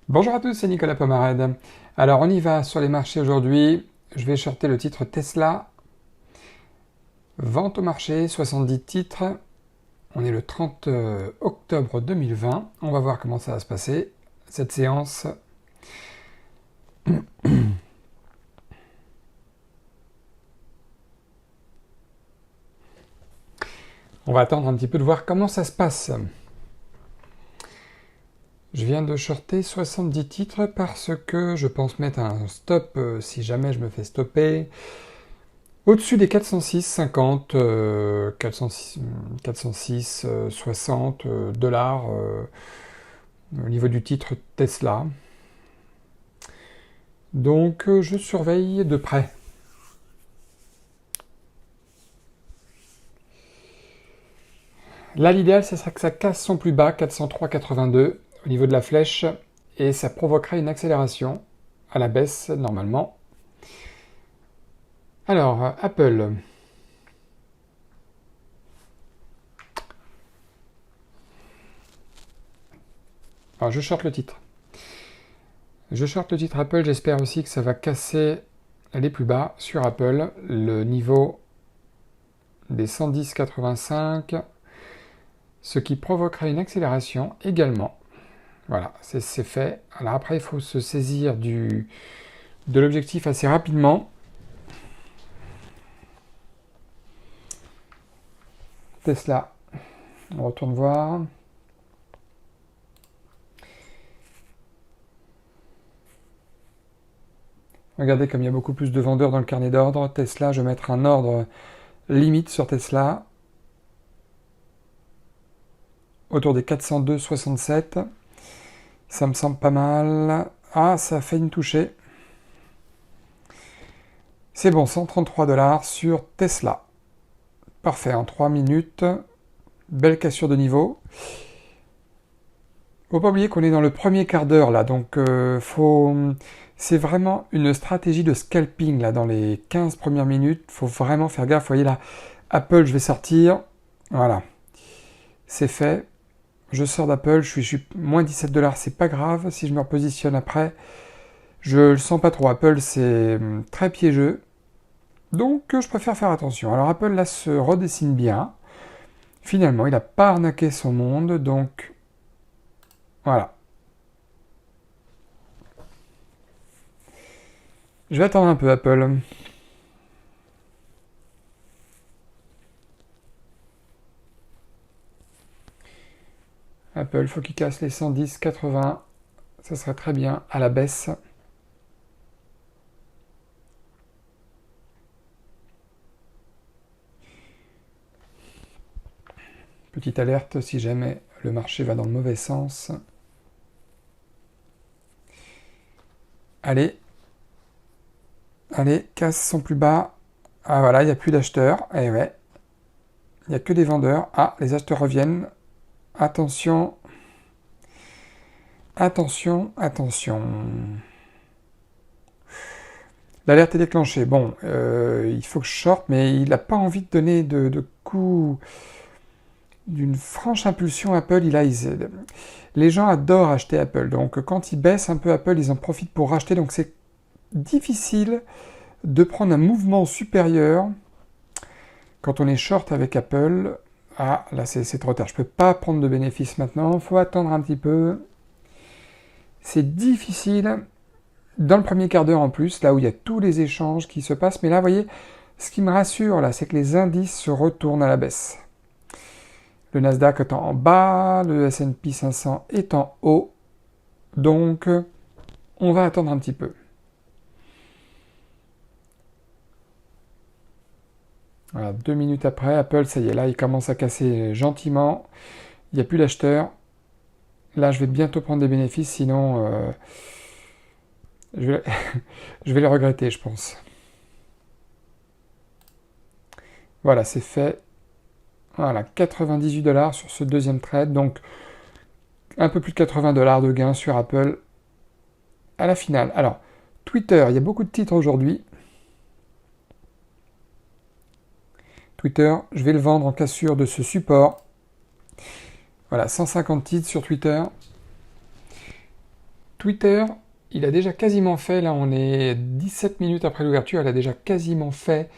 Bonjour à tous, c'est Nicolas Pomarède. Alors on y va sur les marchés aujourd'hui. Je vais shorter le titre Tesla. Vente au marché, 70 titres. On est le 30 octobre 2020. On va voir comment ça va se passer, cette séance. On va attendre un petit peu de voir comment ça se passe. Je viens de shorter 70 titres parce que je pense mettre un stop si jamais je me fais stopper. Au-dessus des 406,50, 406, 406, 60 dollars au niveau du titre Tesla. Donc je surveille de près. Là, l'idéal, ce serait que ça casse son plus bas, 403,82 au niveau de la flèche, et ça provoquerait une accélération à la baisse normalement. Alors, Apple. Alors, je short le titre. Je short le titre Apple, j'espère aussi que ça va casser les plus bas sur Apple, le niveau des 110,85, ce qui provoquerait une accélération également. Voilà, c'est fait. Alors après, il faut se saisir de l'objectif assez rapidement. Tesla, on retourne voir. Regardez comme il y a beaucoup plus de vendeurs dans le carnet d'ordre. Tesla, je vais mettre un ordre limite sur Tesla. Autour des 402,67. Ça me semble pas mal. Ah, ça a fait une touchée. C'est bon, 133 dollars sur Tesla. Parfait, en 3 minutes. Belle cassure de niveau. Faut pas oublier qu'on est dans le premier quart d'heure là, donc c'est vraiment une stratégie de scalping là dans les 15 premières minutes. Faut vraiment faire gaffe. Vous voyez là, Apple, je vais sortir. Voilà, c'est fait. Je sors d'Apple, je suis moins 17 dollars, c'est pas grave. Si je me repositionne après, je le sens pas trop. Apple, c'est très piégeux. Donc, je préfère faire attention. Alors, Apple, là, se redessine bien. Finalement, il n'a pas arnaqué son monde. Donc, voilà. Je vais attendre un peu, Apple. Apple, faut qu'il casse les 110,80. Ça serait très bien à la baisse. Petite alerte si jamais le marché va dans le mauvais sens. Allez. Allez, casse son plus bas. Ah voilà, il n'y a plus d'acheteurs. Eh ouais. Il n'y a que des vendeurs. Ah, les acheteurs reviennent. Attention. Attention, attention. L'alerte est déclenchée. Bon, il faut que je short, mais il n'a pas envie de donner de coup d'une franche impulsion Apple. Les gens adorent acheter Apple. Donc quand ils baissent un peu Apple, ils en profitent pour racheter. Donc c'est difficile de prendre un mouvement supérieur quand on est short avec Apple. Ah, là c'est trop tard. Je ne peux pas prendre de bénéfices maintenant. Il faut attendre un petit peu. C'est difficile. Dans le premier quart d'heure en plus, là où il y a tous les échanges qui se passent. Mais là, vous voyez, ce qui me rassure, là, c'est que les indices se retournent à la baisse. Le Nasdaq est en bas, le S&P 500 est en haut. Donc, on va attendre un petit peu. Voilà, 2 minutes après, Apple, ça y est, là, il commence à casser gentiment. Il n'y a plus d'acheteurs. Là, je vais bientôt prendre des bénéfices, sinon, je vais, je vais les regretter, je pense. Voilà, c'est fait. Voilà, 98 dollars sur ce deuxième trade. Donc, un peu plus de 80 dollars de gain sur Apple à la finale. Alors, Twitter, il y a beaucoup de titres aujourd'hui. Twitter, je vais le vendre en cassure de ce support. Voilà, 150 titres sur Twitter. Twitter, il a déjà quasiment fait, là on est 17 minutes après l'ouverture, il a déjà quasiment fait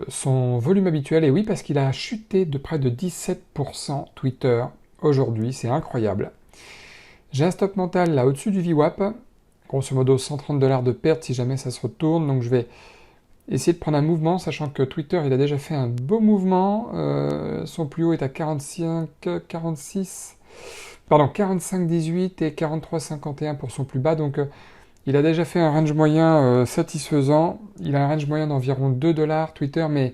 son volume habituel, et oui, parce qu'il a chuté de près de 17% Twitter aujourd'hui, c'est incroyable. J'ai un stop mental là au-dessus du VWAP, grosso modo 130$ de perte si jamais ça se retourne, donc je vais essayer de prendre un mouvement, sachant que Twitter il a déjà fait un beau mouvement, son plus haut est à 45,18 et 43,51 pour son plus bas, donc il a déjà fait un range moyen satisfaisant, il a un range moyen d'environ 2$ Twitter, mais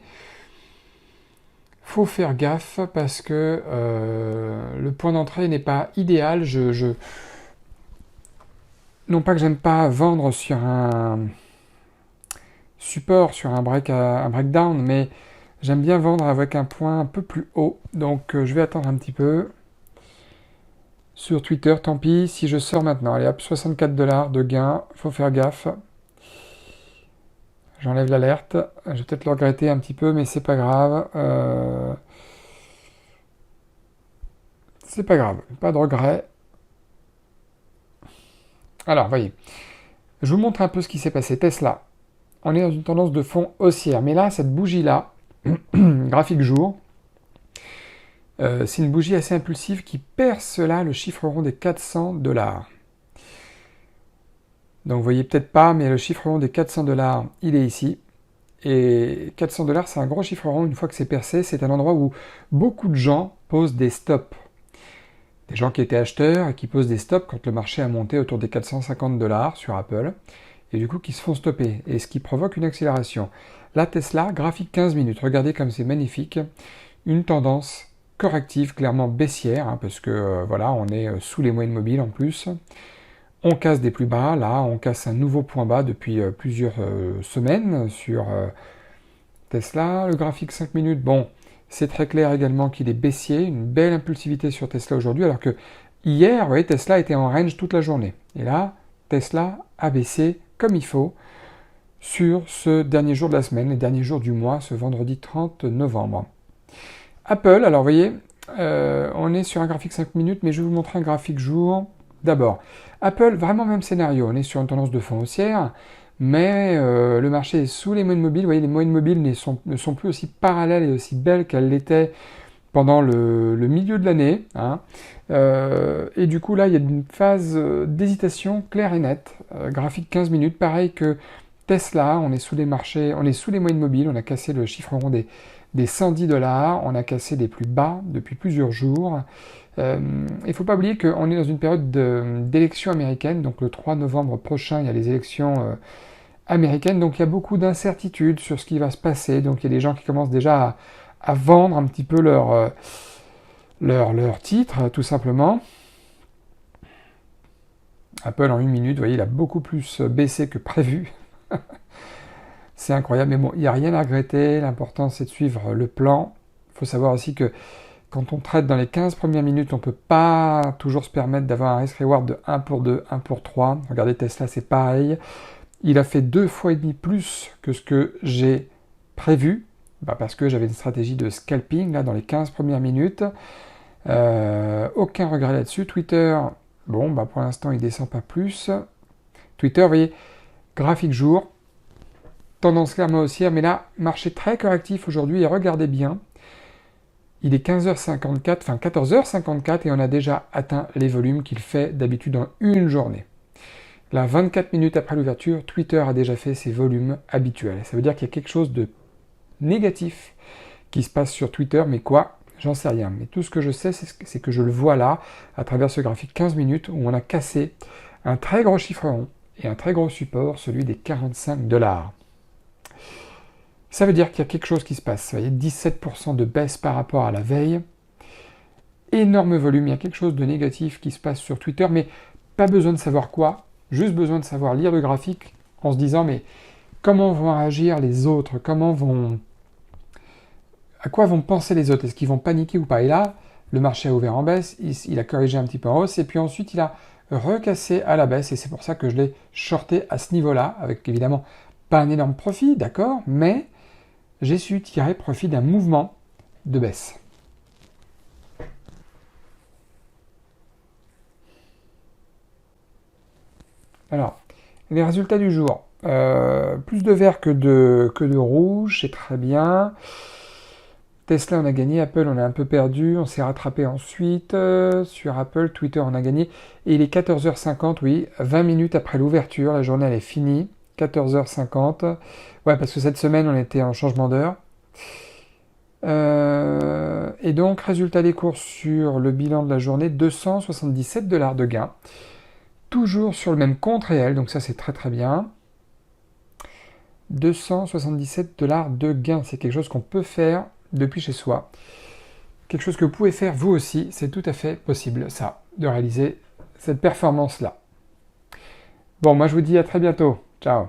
faut faire gaffe parce que le point d'entrée n'est pas idéal. Non pas que j'aime pas vendre sur un support, sur un breakdown, mais j'aime bien vendre avec un point un peu plus haut. Donc je vais attendre un petit peu. Sur Twitter, tant pis, si je sors maintenant, allez hop, 64$ de gain, faut faire gaffe. J'enlève l'alerte, je vais peut-être le regretter un petit peu, mais c'est pas grave. C'est pas grave, pas de regret. Alors, voyez, je vous montre un peu ce qui s'est passé. Tesla, on est dans une tendance de fond haussière, mais là, cette bougie-là, graphique jour, c'est une bougie assez impulsive qui perce là le chiffre rond des 400$. Donc vous voyez peut-être pas, mais le chiffre rond des 400$, il est ici. Et 400$, c'est un gros chiffre rond. Une fois que c'est percé, c'est un endroit où beaucoup de gens posent des stops. Des gens qui étaient acheteurs et qui posent des stops quand le marché a monté autour des 450$ sur Apple. Et du coup, qui se font stopper. Et ce qui provoque une accélération. La Tesla, graphique 15 minutes. Regardez comme c'est magnifique. Une tendance corrective, clairement baissière, hein, parce que voilà, on est sous les moyennes mobiles en plus. On casse des plus bas, là, on casse un nouveau point bas depuis plusieurs semaines sur Tesla. Le graphique 5 minutes, bon, c'est très clair également qu'il est baissier, une belle impulsivité sur Tesla aujourd'hui, alors que hier, vous voyez, Tesla était en range toute la journée. Et là, Tesla a baissé comme il faut sur ce dernier jour de la semaine, les derniers jours du mois, ce vendredi 30 novembre. Apple, alors vous voyez, on est sur un graphique 5 minutes, mais je vais vous montrer un graphique jour. D'abord, Apple, vraiment même scénario, on est sur une tendance de fond haussière, mais le marché est sous les moyennes mobiles. Vous voyez, les moyennes mobiles ne sont plus aussi parallèles et aussi belles qu'elles l'étaient pendant le milieu de l'année. Hein. Et du coup, là, il y a une phase d'hésitation claire et nette. Graphique 15 minutes, pareil que Tesla, on est sous les marchés, on est sous les moyennes mobiles, on a cassé le chiffre rond des 110$, on a cassé des plus bas depuis plusieurs jours. Il ne faut pas oublier qu'on est dans une période d'élections américaines, donc le 3 novembre prochain, il y a les élections américaines, donc il y a beaucoup d'incertitudes sur ce qui va se passer, donc il y a des gens qui commencent déjà à vendre un petit peu leur titre, tout simplement. Apple en une minute, vous voyez, il a beaucoup plus baissé que prévu. C'est incroyable, mais bon, il n'y a rien à regretter, l'important c'est de suivre le plan. Il faut savoir aussi que quand on trade dans les 15 premières minutes, on ne peut pas toujours se permettre d'avoir un risk-reward de 1 pour 2, 1 pour 3. Regardez Tesla, c'est pareil. Il a fait 2,5 fois plus que ce que j'ai prévu, parce que j'avais une stratégie de scalping là, dans les 15 premières minutes. Aucun regret là-dessus. Twitter, bon, pour l'instant, il ne descend pas plus. Twitter, vous voyez, graphique jour, tendance clairement haussière, mais là, marché très correctif aujourd'hui, et regardez bien, il est 15h54, enfin 14h54, et on a déjà atteint les volumes qu'il fait d'habitude dans une journée. Là, 24 minutes après l'ouverture, Twitter a déjà fait ses volumes habituels. Ça veut dire qu'il y a quelque chose de négatif qui se passe sur Twitter, mais quoi? J'en sais rien. Mais tout ce que je sais, c'est que je le vois là, à travers ce graphique 15 minutes, où on a cassé un très gros chiffre rond et un très gros support, celui des 45$. Ça veut dire qu'il y a quelque chose qui se passe. Vous voyez, 17% de baisse par rapport à la veille. Énorme volume, il y a quelque chose de négatif qui se passe sur Twitter, mais pas besoin de savoir quoi, juste besoin de savoir lire le graphique en se disant, mais comment vont réagir les autres? À quoi vont penser les autres? Est-ce qu'ils vont paniquer ou pas? Et là, le marché a ouvert en baisse, il a corrigé un petit peu en hausse, et puis ensuite il a recassé à la baisse, et c'est pour ça que je l'ai shorté à ce niveau-là, avec évidemment pas un énorme profit, d'accord, mais j'ai su tirer profit d'un mouvement de baisse. Alors, les résultats du jour. Plus de vert que de rouge, c'est très bien. Tesla, on a gagné. Apple, on a un peu perdu. On s'est rattrapé ensuite. Sur Apple, Twitter, on a gagné. Et il est 14h50, oui, 20 minutes après l'ouverture. La journée, elle est finie. 14h50. Ouais, parce que cette semaine, on était en changement d'heure. Et donc, résultat des courses sur le bilan de la journée, 277 dollars de gain. Toujours sur le même compte réel, donc ça c'est très très bien. 277 dollars de gain, c'est quelque chose qu'on peut faire depuis chez soi. Quelque chose que vous pouvez faire vous aussi, c'est tout à fait possible ça, de réaliser cette performance-là. Bon, moi je vous dis à très bientôt. Ciao.